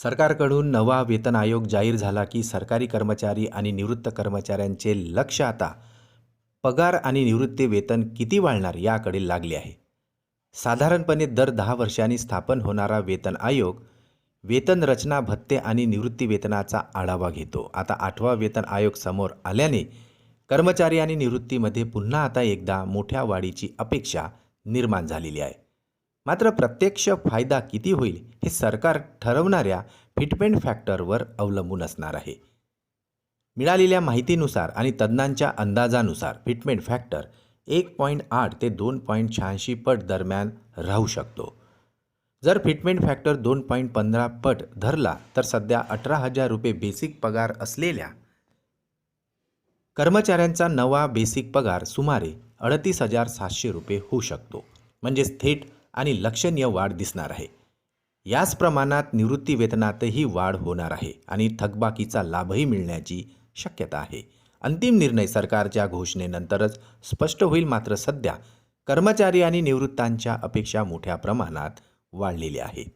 सरकारकडून नवा वेतन आयोग जाहीर झाला की सरकारी कर्मचारी आणि निवृत्त कर्मचाऱ्यांचे लक्ष आता पगार आणि निवृत्ती वेतन किती वाढणार याकडे लागले आहे. साधारणपणे दर 10 वर्षांनी स्थापन होणारा वेतन आयोग वेतन रचना, भत्ते आणि निवृत्ती वेतनाचा आढावा घेतो. आता 8वा वेतन आयोग समोर आल्याने कर्मचारी आणि निवृत्तीमध्ये पुन्हा आता एकदा मोठ्या वाढीची अपेक्षा निर्माण झालेली आहे. मात्र प्रत्यक्ष फायदा किती होईल हे सरकार ठरवणाऱ्या फिटमेंट फॅक्टरवर अवलंबून असणार आहे. मिळालेल्या माहितीनुसार आणि तज्ज्ञांच्या अंदाजानुसार फिटमेंट फॅक्टर 1.8 ते 2.86 पट दरम्यान राहू शकतो. जर फिटमेंट फॅक्टर 2.15 पट धरला तर सध्या 18,000 रुपये बेसिक पगार असलेल्या कर्मचाऱ्यांचा नवा बेसिक पगार सुमारे 38,700 रुपये होऊ शकतो. म्हणजेच थेट आणि लक्षणीय वाढ दिसणार आहे. याच प्रमाणात निवृत्ती वेतनातही वाढ होणार आहे आणि थकबाकीचा लाभही मिळण्याची शक्यता आहे. अंतिम निर्णय सरकारच्या घोषणेनंतरच स्पष्ट होईल. मात्र सध्या कर्मचारी आणि निवृत्तांच्या अपेक्षा मोठ्या प्रमाणात वाढलेल्या आहेत.